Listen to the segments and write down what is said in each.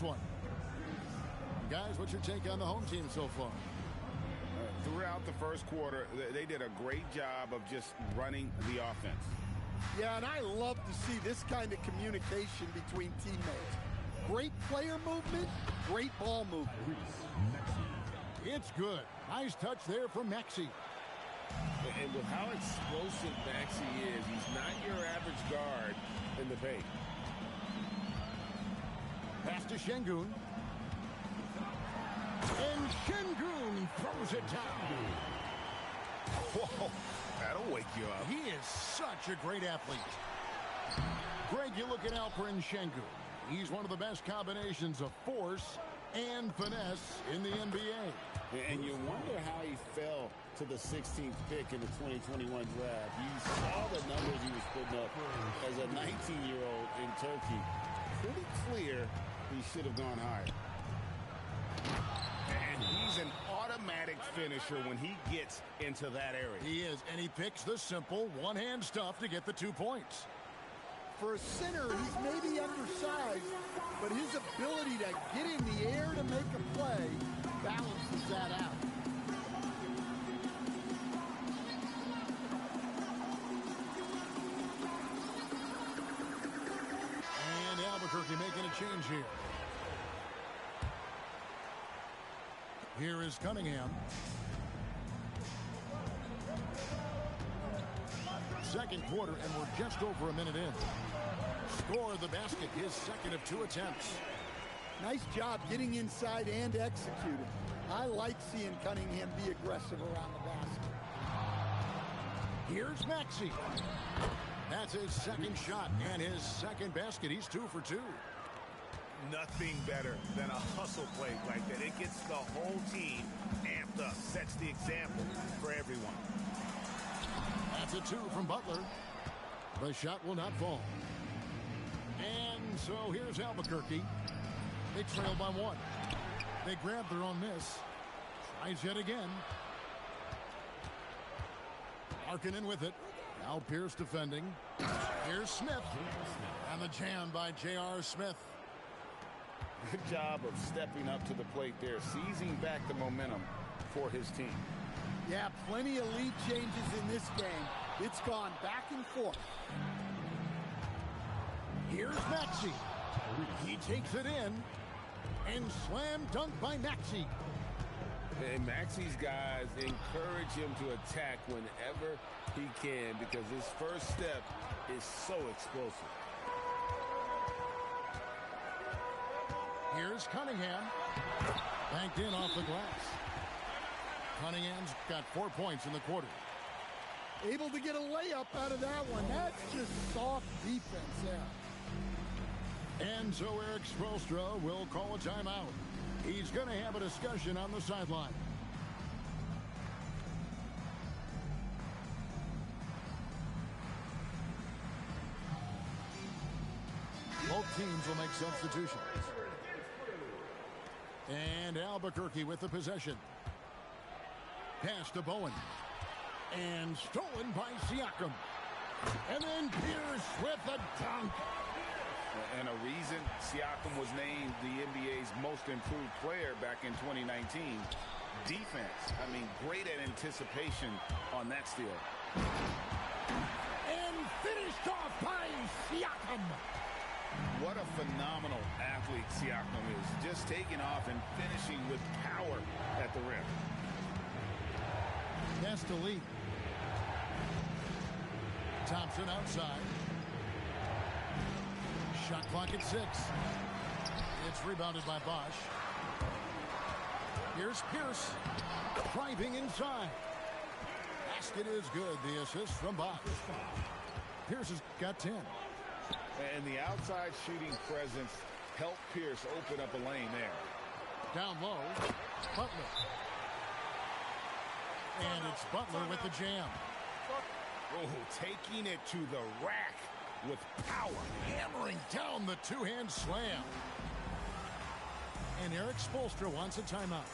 one. Guys, what's your take on the home team so far? Throughout the first quarter, they did a great job of just running the offense. Yeah, and I love to see this kind of communication between teammates. Great player movement, great ball movement. It's good. Nice touch there from Maxey. And with how explosive Maxey is, he's not your average guard in the paint. Pass to Şengün. And Şengün throws it down. Whoa, that'll wake you up. He is such a great athlete. Greg, you look at Alperen Şengün. He's one of the best combinations of force and finesse in the NBA. And you wonder how he fell to the 16th pick in the 2021 draft. You saw the numbers he was putting up as a 19-year-old in Turkey. Pretty clear he should have gone higher. And he's an automatic finisher when he gets into that area. He is, and he picks the simple one-hand stuff to get the 2 points. For a center, he's maybe undersized, but his ability to get in the air to make a play balances that out. And Albuquerque making a change here. Here is Cunningham. Second quarter, and we're just over a minute in. Score the basket, his second of 2 attempts. Nice job getting inside and executing. I like seeing Cunningham be aggressive around the basket. Here's Maxey. That's his second shot and his second basket. He's 2 for 2. Nothing better than a hustle play like that. It gets the whole team amped up, sets the example for everyone. That's a 2 from Butler. The shot will not fall. And so here's Albuquerque. They trail by 1. They grab their own miss. Tries yet again. Markkanen with it. Now Pierce defending. Here's Smith. And the jam by J.R. Smith. Good job of stepping up to the plate there, seizing back the momentum for his team. Yeah, plenty of lead changes in this game. It's gone back and forth. Here's Maxey. He takes it in. And slam dunk by Maxey. And Maxey's guys encourage him to attack whenever he can because his first step is so explosive. Here's Cunningham. Banked in off the glass. Cunningham's got 4 points in the quarter. Able to get a layup out of that one. That's just soft defense there. And so Eric Spoelstra will call a timeout. He's going to have a discussion on the sideline. Both teams will make substitutions. And Albuquerque with the possession. Pass to Bowen. And stolen by Siakam. And then Pierce with the dunk. And a reason Siakam was named the NBA's most improved player back in 2019. Defense. I mean, great at anticipation on that steal. And finished off by Siakam. What a phenomenal athlete Siakam is. Just taking off and finishing with power at the rim. Pass to Lee. Thompson outside. Shot clock at 6. It's rebounded by Bosch. Here's Pierce. Driving inside. Basket is good. The assist from Bosch. Pierce has got 10. And the outside shooting presence helped Pierce open up a lane there. Down low. Butler. And it's Butler with the jam. Oh, taking it to the rack with power. Hammering down the two-hand slam. And Eric Spoelstra wants a timeout.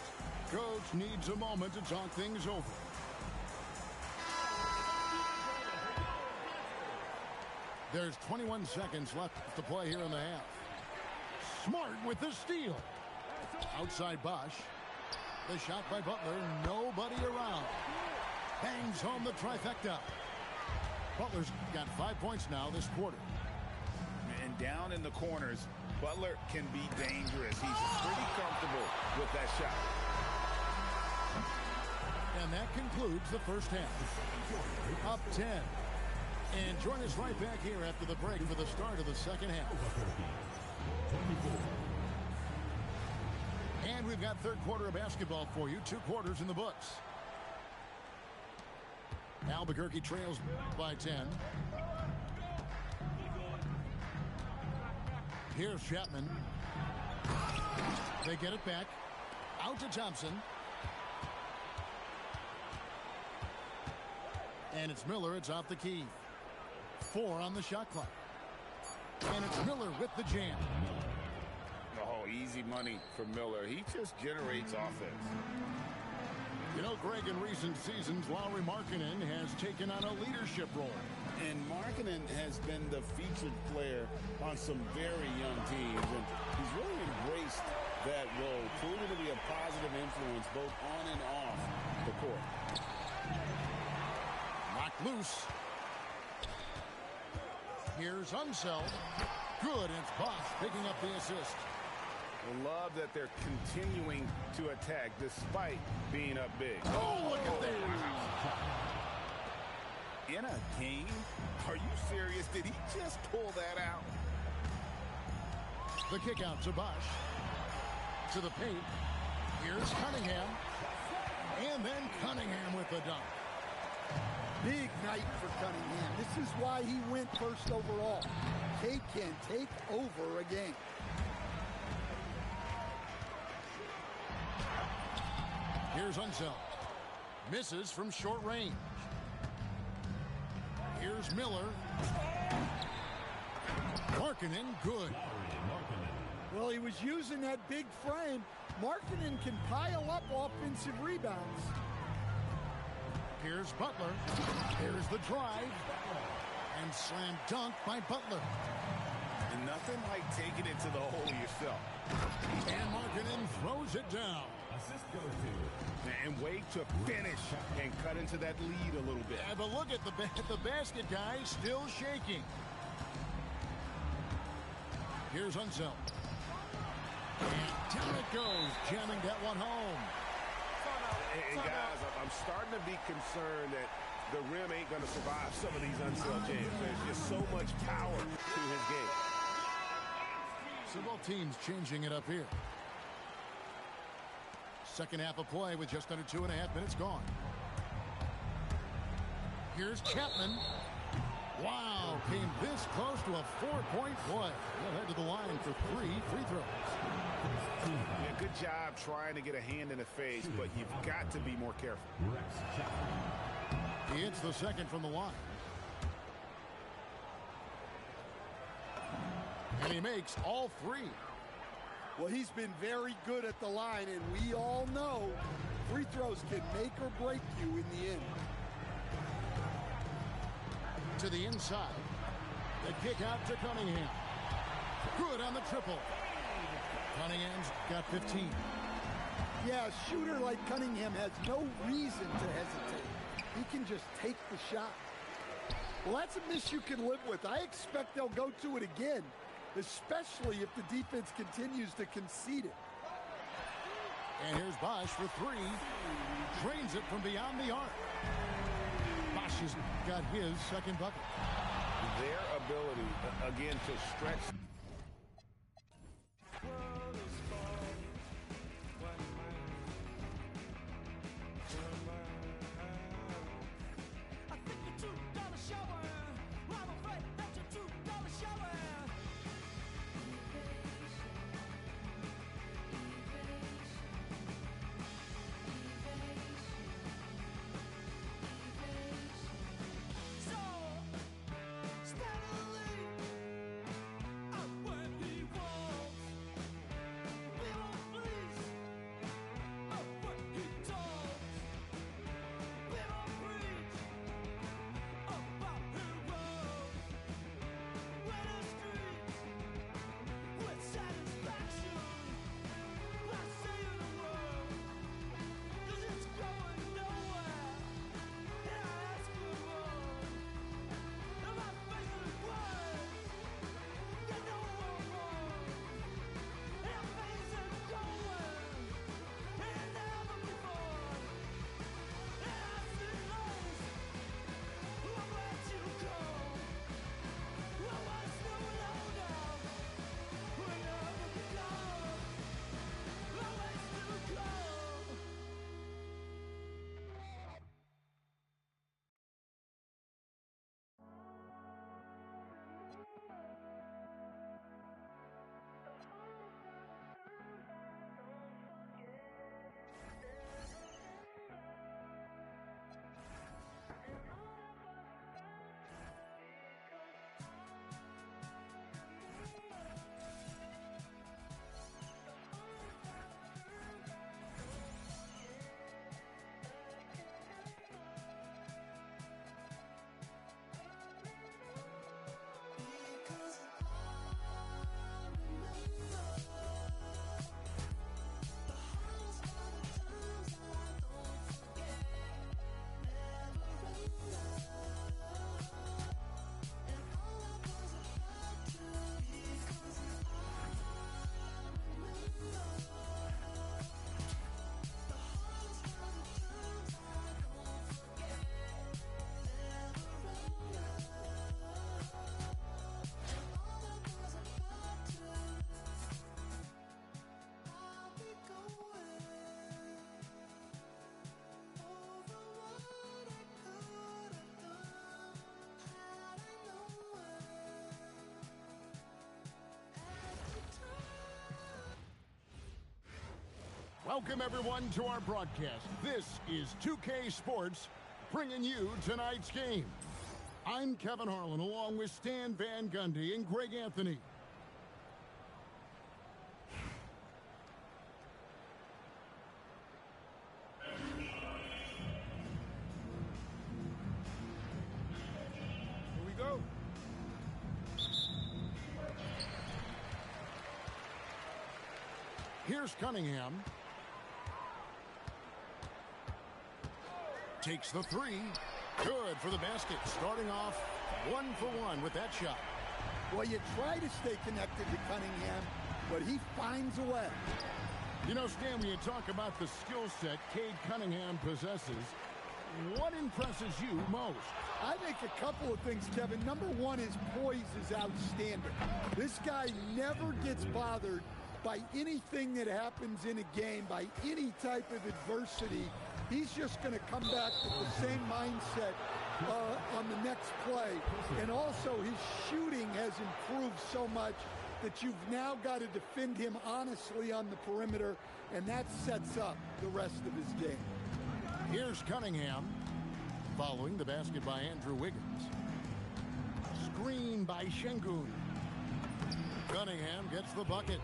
Coach needs a moment to talk things over. There's 21 seconds left to play here in the half. Smart with the steal. Outside Bosch. The shot by Butler. Nobody around. Bangs home the trifecta. Butler's got 5 points now this quarter. And down in the corners, Butler can be dangerous. He's pretty comfortable with that shot. And that concludes the first half. Up 10. And join us right back here after the break for the start of the second half. And we've got third quarter of basketball for you. 2 quarters in the books. Albuquerque trails by 10. Here's Chapman. They get it back. Out to Thompson. And it's Miller. It's off the key. 4 on the shot clock. And it's Miller with the jam. Oh, easy money for Miller. He just generates offense. You know, Greg, in recent seasons, Lauri Markkanen has taken on a leadership role. And Markkanen has been the featured player on some very young teams. And he's really embraced that role, proving to be a positive influence both on and off the court. Knocked loose. Here's Unseld. Good. It's Bosch picking up the assist. I love that they're continuing to attack despite being up big. Oh, look at that. In a game? Are you serious? Did he just pull that out? The kick out to Bosch. To the paint. Here's Cunningham. And then Cunningham with the dunk. Big night for Cunningham. This is why he went first overall. He can take over a game. Here's Unseld. Misses from short range. Here's Miller. Markkanen, good. Well, he was using that big frame. Markkanen can pile up offensive rebounds. Here's Butler. Here's the drive. And slam dunk by Butler. And nothing like taking it to the hole yourself. And Markkanen throws it down. Assist goes to. And wait to finish and cut into that lead a little bit. Yeah, but look at the basket guy still shaking. Here's Unseld. And down it goes, jamming that one home. And guys, I'm starting to be concerned that the rim ain't going to survive some of these Unseld jams. There's just so much power to his game. So both teams changing it up here. Second half of play with just under 2.5 minutes gone. Here's Chapman. Wow, came this close to a 4-point play. He'll head to the line for 3 free throws. Yeah, good job trying to get a hand in the face, but you've got to be more careful. He hits the second from the line. And he makes all 3. Well, he's been very good at the line, and we all know free throws can make or break you in the end. To the inside. The kick out to Cunningham. Good on the triple. Cunningham's got 15. Yeah, a shooter like Cunningham has no reason to hesitate. He can just take the shot. Well, that's a miss you can live with. I expect they'll go to it again, especially if the defense continues to concede it. And here's Bosch for 3. Drains it from beyond the arc. Bosch has got his second bucket. Their ability, again, to stretch. Welcome, everyone, to our broadcast. This is 2K Sports, bringing you tonight's game. I'm Kevin Harlan, along with Stan Van Gundy and Greg Anthony. Here we go. Here's Cunningham. Takes the three. Good for the basket. Starting off 1 for 1 with that shot. Well, you try to stay connected to Cunningham, but he finds a way. You know, Stan, when you talk about the skill set Cade Cunningham possesses, what impresses you most? I think a couple of things, Kevin. Number one, his poise is outstanding. This guy never gets bothered by anything that happens in a game, by any type of adversity. He's just going to come back with the same mindset on the next play. And also, his shooting has improved so much that you've now got to defend him honestly on the perimeter, and that sets up the rest of his game. Here's Cunningham, following the basket by Andrew Wiggins. Screen by Şengün. Cunningham gets the bucket.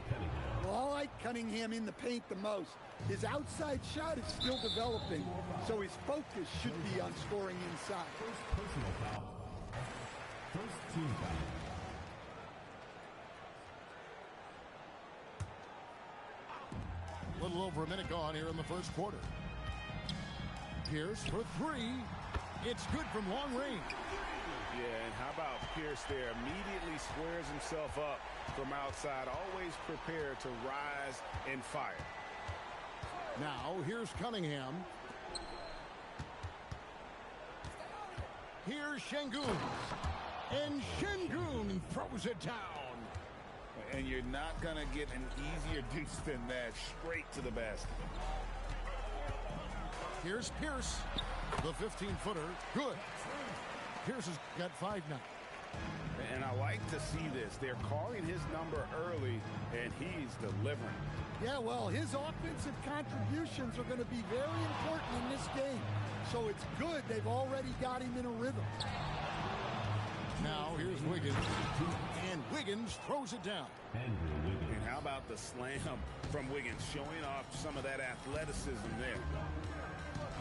Well, I like Cunningham in the paint the most. His outside shot is still developing, so his focus should be on scoring inside. First personal foul. First team foul. A little over a minute gone here in the first quarter. Pierce for three. It's good from long range. Yeah, and how about Pierce there? Immediately squares himself up from outside, always prepared to rise and fire. Now, here's Cunningham. Here's Şengün. And Şengün throws it down. And you're not going to get an easier deuce than that. Straight to the basket. Here's Pierce. The 15-footer. Good. Pierce has got 5 now. And I like to see this. They're calling his number early, and he's delivering. Yeah, well, his offensive contributions are going to be very important in this game. So it's good they've already got him in a rhythm. Now here's Wiggins. And Wiggins throws it down. And how about the slam from Wiggins, showing off some of that athleticism there.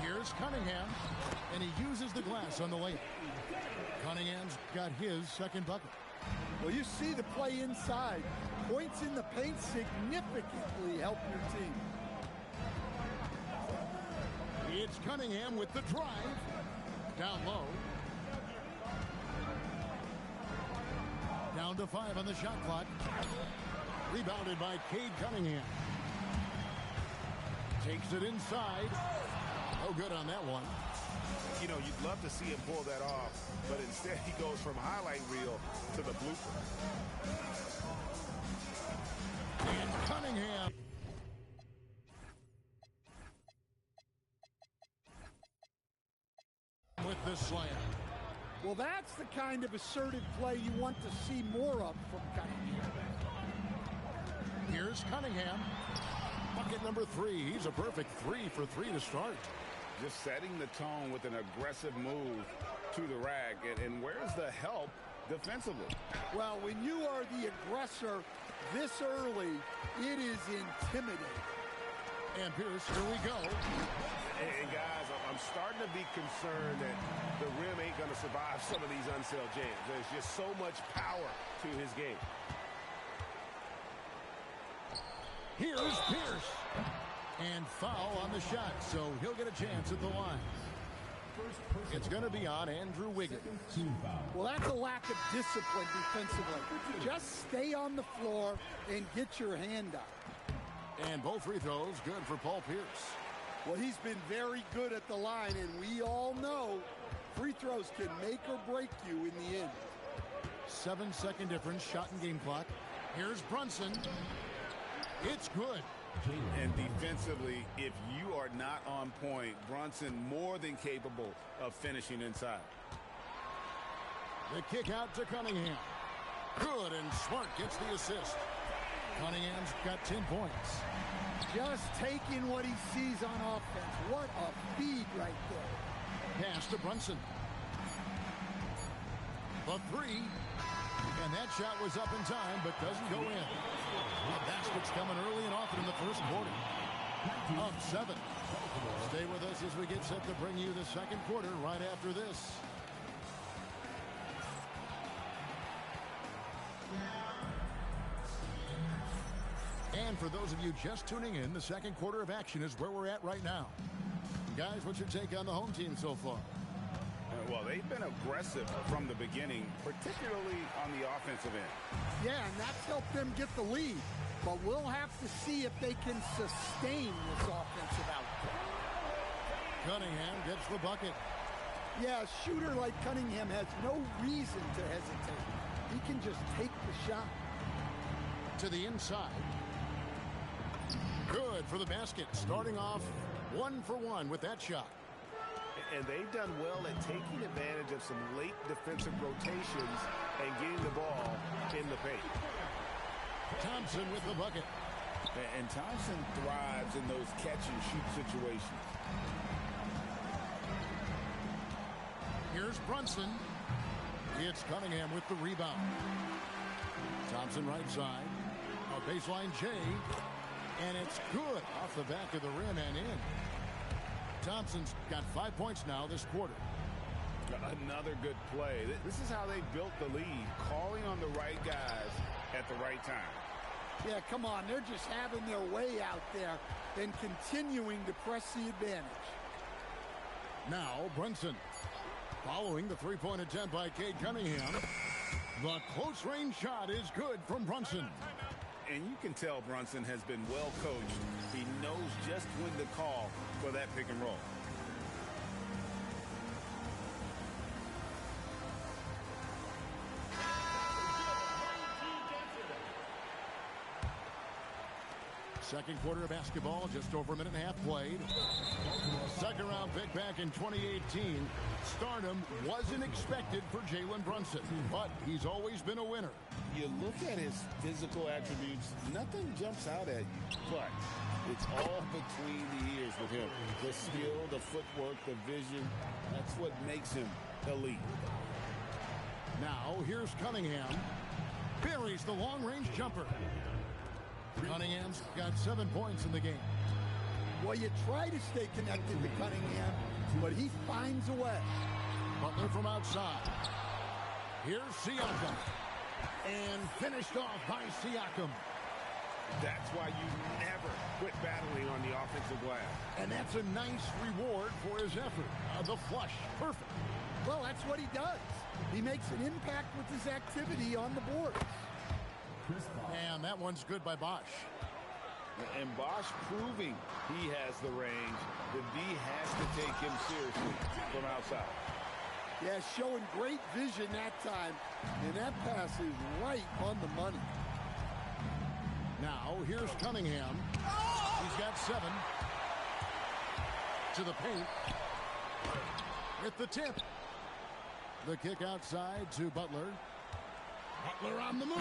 Here's Cunningham, and he uses the glass on the layup. Cunningham's got his second bucket. Well, you see the play inside. Points in the paint significantly help your team. It's Cunningham with the drive. Down low. Down to 5 on the shot clock. Rebounded by Cade Cunningham. Takes it inside. No good on that one. You know, you'd love to see him pull that off, but instead he goes from highlight reel to the blooper. And Cunningham. With the slam. Well, that's the kind of assertive play you want to see more of from Cunningham. Here's Cunningham. Bucket number 3. He's a perfect 3 for 3 to start. Just setting the tone with an aggressive move to the rack. And where's the help defensively? Well, when you are the aggressor this early, it is intimidating. And Pierce, here we go. And guys, I'm starting to be concerned that the rim ain't going to survive some of these unsailed jams. There's just so much power to his game. Here's Pierce. And foul on the shot, so he'll get a chance at the line. It's going to be on Andrew Wiggins. Well, that's a lack of discipline defensively. Just stay on the floor and get your hand up. And both free throws good for Paul Pierce. Well, he's been very good at the line, and we all know free throws can make or break you in the end. 7-second difference, shot and game clock. Here's Brunson. It's good. And defensively, if you are not on point, Brunson more than capable of finishing inside. The kick out to Cunningham. Good, and Smart gets the assist. Cunningham's got 10 points. Just taking what he sees on offense. What a feed right there. Pass to Brunson. The three. And that shot was up in time, but doesn't go in. The basket's coming early and often in the first quarter. Up 7. Stay with us as we get set to bring you the second quarter right after this. And for those of you just tuning in, the second quarter of action is where we're at right now. Guys, what's your take on the home team so far? Well, they've been aggressive from the beginning, particularly on the offensive end. Yeah, and that's helped them get the lead. But we'll have to see if they can sustain this offensive output. Cunningham gets the bucket. Yeah, a shooter like Cunningham has no reason to hesitate. He can just take the shot. To the inside. Good for the basket. Starting off 1 for 1 with that shot. And they've done well at taking advantage of some late defensive rotations and getting the ball in the paint. Thompson with the bucket. And Thompson thrives in those catch-and-shoot situations. Here's Brunson. It's Cunningham with the rebound. Thompson right side. A baseline J. And it's good off the back of the rim and in. Thompson's got 5 points now this quarter. Another good play. This is how they built the lead, calling on the right guys at the right time. Yeah, come on. They're just having their way out there and continuing to press the advantage. Now Brunson. Following the three-point attempt by Cade Cunningham. The close-range shot is good from Brunson. And you can tell Brunson has been well coached. He knows just when to call for that pick and roll. Second quarter of basketball, just over a minute and a half played. Second round pick back in 2018. Stardom wasn't expected for Jalen Brunson, but he's always been a winner. You look at his physical attributes, nothing jumps out at you, but it's all between the ears with him. The skill, the footwork, the vision, that's what makes him elite. Now here's Cunningham. Buries the long-range jumper. Cunningham's got 7 points in the game. Well, you try to stay connected to Cunningham, but he finds a way. Butler from outside. Here's Siakam. And finished off by Siakam. That's why you never quit battling on the offensive glass. And that's a nice reward for his effort. The flush. Perfect. Well, that's what he does. He makes an impact with his activity on the board. And that one's good by Bosch. And Bosch proving he has the range. The D has to take him seriously from outside. Yeah, showing great vision that time. And that pass is right on the money. Now, here's Cunningham. He's got 7. To the paint. With the tip. The kick outside to Butler. Butler on the move.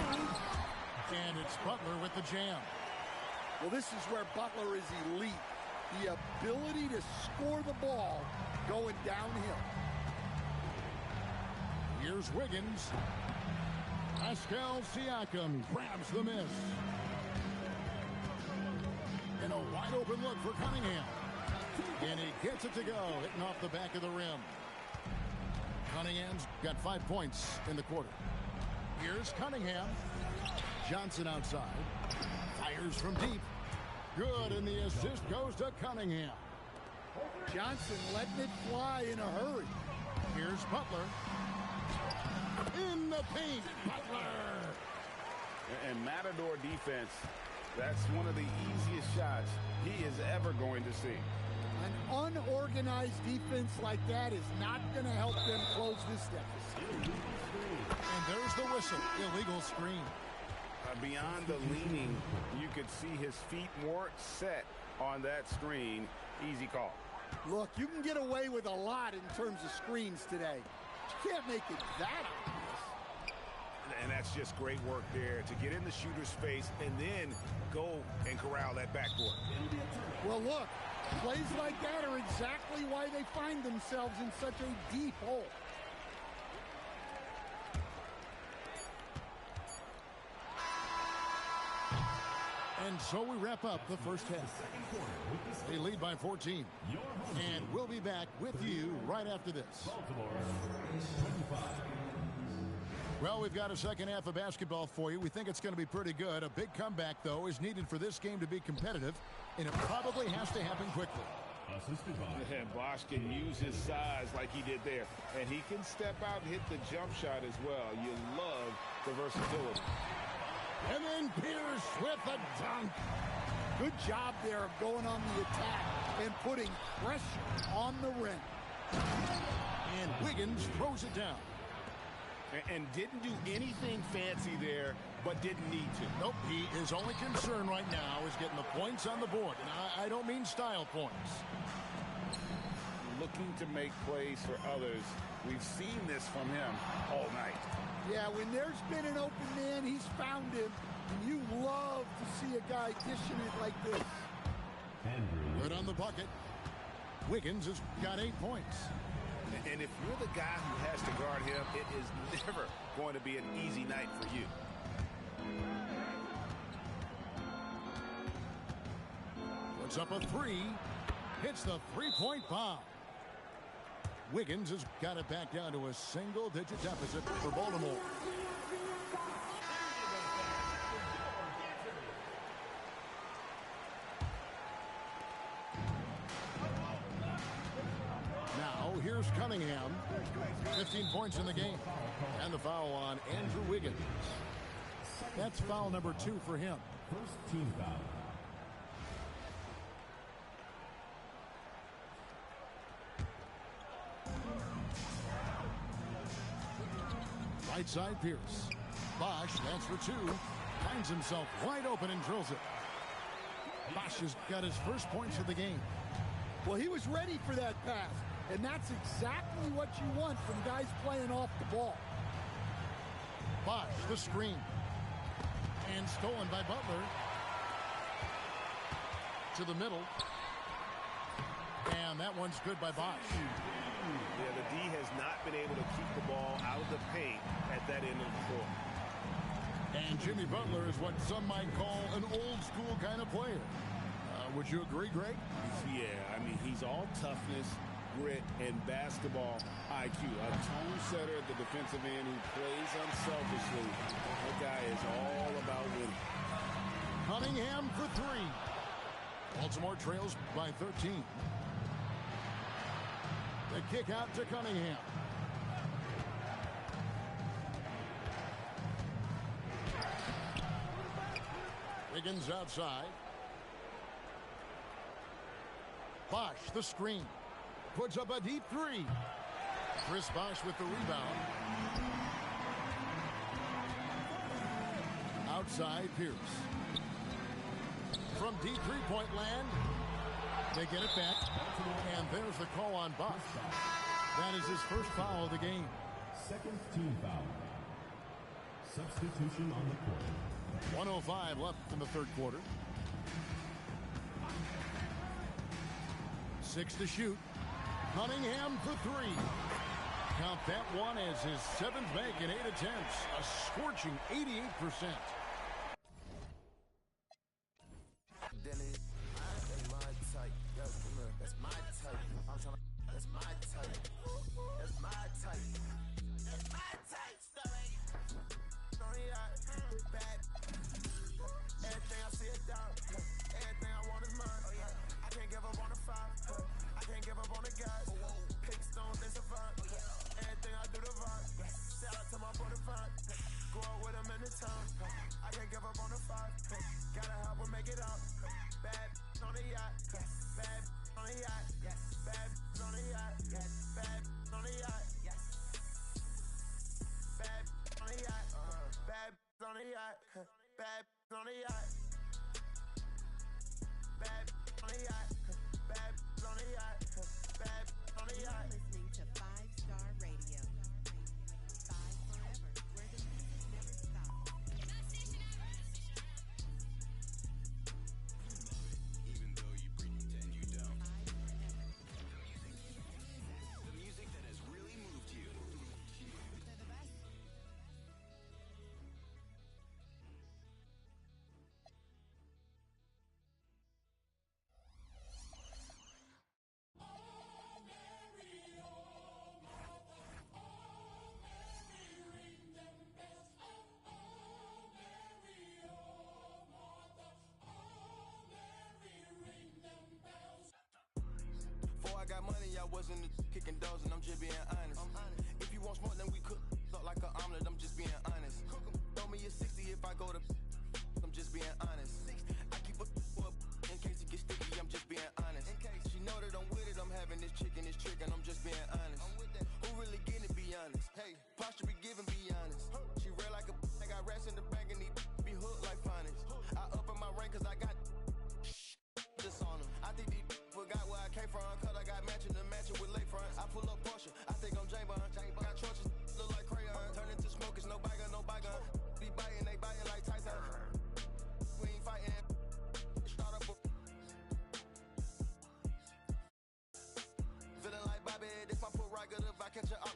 And it's Butler with the jam. Well, this is where Butler is elite. The ability to score the ball going downhill. Here's Wiggins. Pascal Siakam grabs the miss. And a wide open look for Cunningham. And he gets it to go, hitting off the back of the rim. Cunningham's got 5 points in the quarter. Here's Cunningham. Johnson outside. Fires from deep. Good, and the assist goes to Cunningham. Johnson letting it fly in a hurry. Here's Butler. In the paint, Butler. And Matador defense, that's one of the easiest shots he is ever going to see. An unorganized defense like that is not going to help them close this deficit. And there's the whistle. Illegal screen. Beyond the leaning, you could see his feet more set on that screen. Easy call. Look, you can get away with a lot in terms of screens today. You can't make it that obvious. And that's just great work there to get in the shooter's face and then go and corral that backboard. Well, look, plays like that are exactly why they find themselves in such a deep hole. And so we wrap up the first half. They lead by 14. And we'll be back with you right after this. Well, we've got a second half of basketball for you. We think it's going to be pretty good. A big comeback, though, is needed for this game to be competitive, and it probably has to happen quickly. And Bosch can use his size like he did there. And he can step out and hit the jump shot as well. You love the versatility. And then Pierce with the dunk. Good job there of going on the attack and putting pressure on the rim. And Wiggins throws it down. And didn't do anything fancy there, but didn't need to. Nope, his only concern right now is getting the points on the board. And I don't mean style points. Looking to make plays for others. We've seen this from him all night. Yeah, when there's been an open man, he's found him. And you love to see a guy dishing it like this. Good on the bucket. Wiggins has got 8 points. And if you're the guy who has to guard him, it is never going to be an easy night for you. Puts up a 3. Hits the three-point bomb. Wiggins has got it back down to a single-digit deficit for Baltimore. Now, here's Cunningham. 15 points in the game. And the foul on Andrew Wiggins. That's foul number 2 for him. First team foul. Right side, Pierce. Bosch, that's for 2. Finds himself wide open and drills it. Bosch has got his first points of the game. Well, he was ready for that pass. And that's exactly what you want from guys playing off the ball. Bosch, the screen. And stolen by Butler. To the middle. And that one's good by Bosch. Yeah, the D has not been able to keep the ball out of the paint at that end of the court. And Jimmy Butler is what some might call an old-school kind of player. Would you agree, Greg? Yeah, I mean, he's all toughness, grit, and basketball IQ. A tone setter at the defensive end who plays unselfishly. That guy is all about winning. Cunningham for 3. Baltimore trails by 13. The kick out to Cunningham. Wiggins outside. Bosch, the screen. Puts up a deep 3. Chris Bosch with the rebound. Outside, Pierce. From deep three-point land. They get it back. And there's the call on Bosch. That is his first foul of the game. Second team foul. Substitution on the court. 1:05 left in the third quarter. 6 to shoot. Cunningham for 3. Count that one as his 7th make in 8 attempts. A scorching 88%. those and I'm just being honest. If you want smoke, then we cook up like an omelet, I'm just being honest. Throw me a 60 if I go to, I'm just being honest. I keep a up in case it gets sticky, I'm just being honest. She know that I'm with it, I'm having this chicken, this trick, and I'm just being honest. Who really getting it, be honest? Hey, posture be giving, be honest. She real like a, I got rats in the bank and these be hooked like phonics. I up in my rank cause I got just on them. I think these forgot where I came from, cause I got matching with lakefront. I pull up Porsche, I think I'm Jane Bond. Got torches, look like crayon. Turn into smokers, no bygone, no bygone. Be biting, they biting like Tyson. We ain't fighting. Start up a feeling like Bobby, this my put right good if I catch her out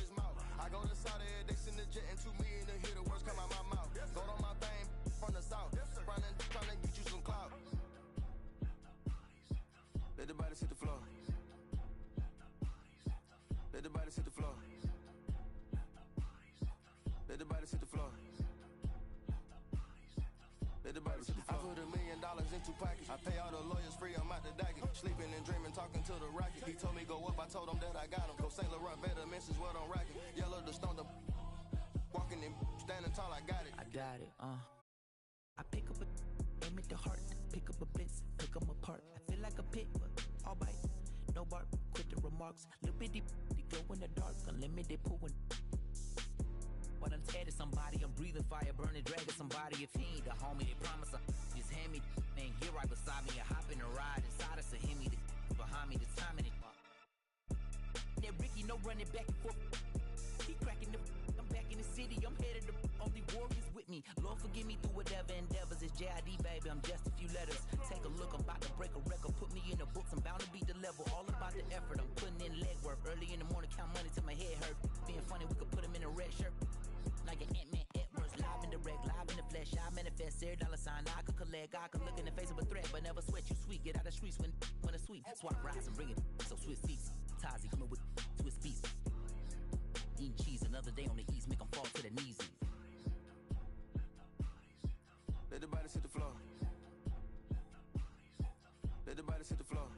his mouth. I go to Saudi, they send the jet and 2 million to hear the words come out my mouth. Go on my thing from the south, running, trying to get you some clout. Let the body hit the floor. Let the body hit the floor. Let the body hit the floor. Let the body hit the floor. I put $1 million in 2 pockets. I pay all the lawyers free, I'm out the docket. Sleeping and dreaming, talking to the rocket. He told me go up, I told him that I got him. Go St. Laurent, better misses what I'm rocking. Yellow the stone, the walking and standing tall, I got it. I got it, I pick up a, aim at the heart. Pick up a blitz, pick them apart. I feel like a pit, but all bite. No bark, quit the remarks. Little bitty, they glow in the dark. Unlimited pooling. When I'm tearing somebody, I'm breathing fire, burning, dragging somebody. If he ain't the homie, they promise him. Just hand me, man, get right beside me. I hop in a ride inside us, and hit me behind me, the timing it. That Ricky, no running back and forth. He cracking the, I'm back in the city, I'm headed to only warriors with me. Lord forgive me through whatever endeavors. It's JID, baby, I'm just a few letters. Take a look, I'm about to break a record. Put me in the books, I'm bound to beat the level. All about the effort, I'm putting in legwork. Early in the morning, count money till my head hurt. Being funny, we could put him in a red shirt. Like an Ant-Man Edwards, live in the reg, live in the flesh. I manifest, $0 I could collect. I could look in the face of a threat, but never sweat. You sweet, get out of the streets when it's sweet. Swap rides and bring it, so Swiss seats. Tazi coming with Swiss beats. Eating cheese, another day on the east, make them fall to their knees. Let the body hit the floor. Let the body hit the floor.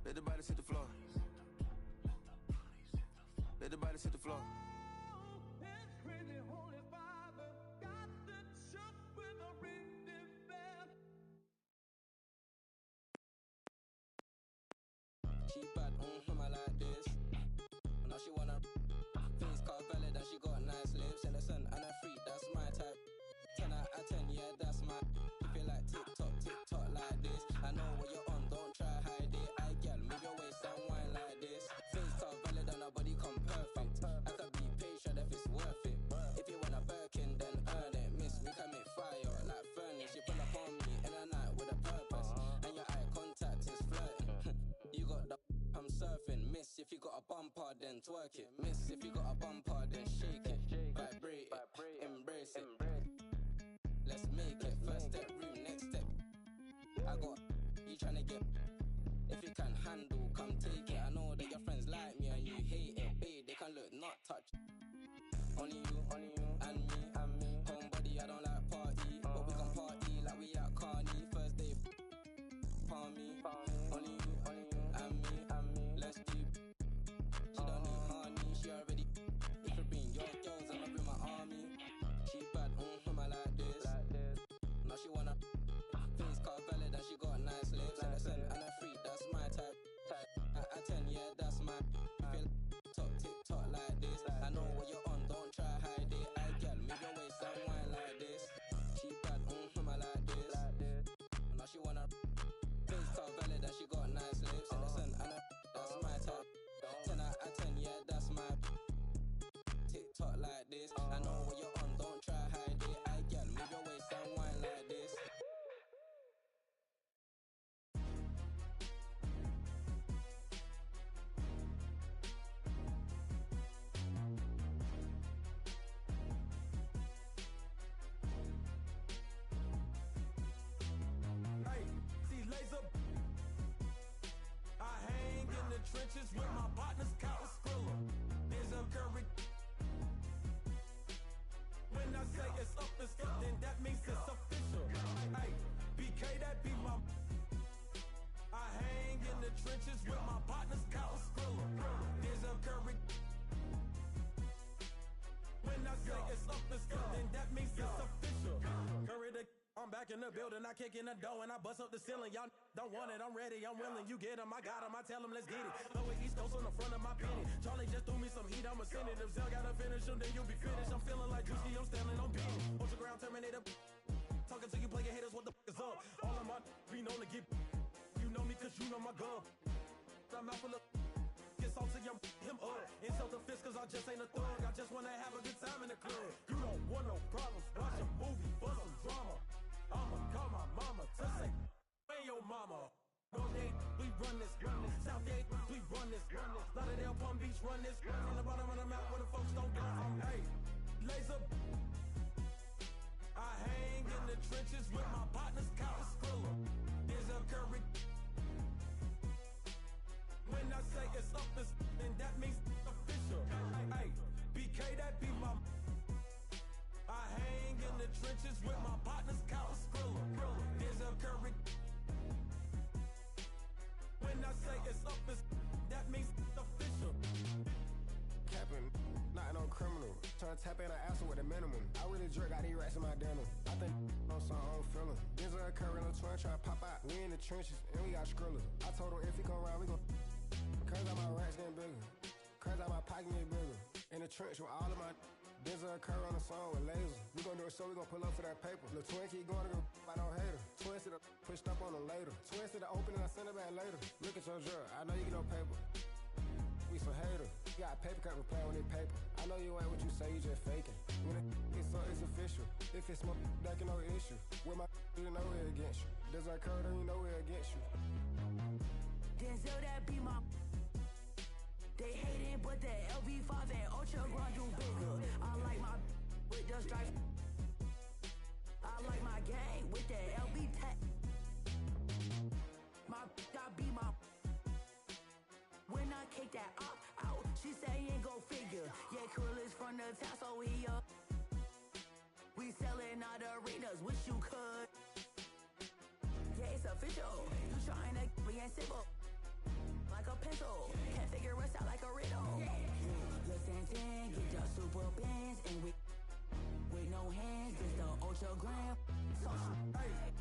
Let the body hit the floor. Let the body hit the floor. She bad, I like this. Now she wanna face car valid and she got nice lips. Innocent and a freak, that's my type. 10 out of 10, yeah, that's my. You feel like TikTok like this. I know what you're on, don't try hide it. I girl, move your waist and wine like this. Face car valid and her body come perfect. I could be patient if it's worth it. If you want a Birkin, then earn it. Miss, we can make fire like furnace. You pull up on me in a night with a purpose, and your eye contact is flirting. You got the I'm surfing. Miss, if you got a bumper, then twerk it. Miss, if you got a bumper, then shake it. Vibrate it, embrace it. Let's make it. First step, room, next step. I got you tryna get. If you can handle, come take it. I know that your friends like me and you hate it. Babe, they can look, not touch. Only you, and me. Homebody, I don't like party, but we can party like we at Carney. First day, palm me. Only you, and me. Let's keep. She don't need honey, she already. If you bring your girls, I'ma bring my army. She bad, I like this. Now she wanna face car valid and she got nice lips. Innocent and a freak, that's my type. At 10, yeah, that's my. You feel TikTok like this. I know what you're on, don't try hide it. I girl, move your waist and wine like this. She bad, I like this. Now she wanna face car valid and she got nice lips. Innocent and a that's my type. 10 out of 10, yeah, that's my. TikTok like this. I know what you're on, don't try hide it. I girl, move your waist and wine like this. Hey, see laser. I hang in the trenches with my partners, Kyle Skrilla. There's a curry. When I say it's up, then that means it's official. Hey, BK, that be my. I hang in the trenches with my back in the building, I kick in the door and I bust up the ceiling. Y'all don't want it, I'm ready, I'm willing. You get 'em, I got 'em, I tell 'em, let's get it. Lower East Coast on the front of my penny. Charlie just threw me some heat, I'ma send it. If Zell gotta finish him, then you'll be finished. I'm feeling like Juicy, I'm standing on penny. Ultra ground Terminator. Talking to you player haters, what the f is up? All of my be known to get. You know me cause you know my girl. I'm out for the get salty, I'm him up. Insult the fist cause I just ain't a thug. I just wanna have a good time in the club. You don't want no problems, watch a movie for some drama. I'ma call my mama to say, hey yo mama. North Gate, we run this. South Gate, we run this. Lauderdale, Palm Beach, run this. On the bottom of the map where the folks don't go. Hey, laser. I hang in the trenches with my partners, Kyle Skrilla. There's a curry. When I say it's up, then that means official. Hey, BK, that be my. I hang in the trenches with my partners, Kyle Skrilla. There's a curry. When I say it's up, that means official. Capping, not no criminal. Trying to tap in an asshole with a minimum. I really jerk out these rats in my denim. I think on some own feeling. There's a current on twin try to pop out. We in the trenches and we got Skrilla. I told him if he come around, we gon' cause out my rats getting bigger. Cause out my pocket getting bigger. In the trench with all of my there's a curve on the song with laser. We gon' do it so we gon' pull up for that paper. Lil' twin keep going to go, I don't hate her. Twin to the pushed up on her later. Twin to the open and I send it back later. Look at your drug, I know you get no paper. We some haters. You got a paper cut, we play on this paper. I know you ain't what you say, you just faking. When it's so, it's official. If it's my that can no issue. With my you know we're against you. There's a curve, you know we're against you. Denzel, that be my. They hating, but the LV5 and Ultra Grand do bigger. I like my with the stripes. I like my gang with the LV tech. My I be my. When I kick that out, she say ain't go figure. Yeah, Krill is from the town, so we up. We selling out arenas, wish you could. Yeah, it's official. You trying to be in civil. Like a pencil, can't figure us out like a riddle. Yeah. Listen, get your super bands and with no hands, it's the Ultra Gram. Hey.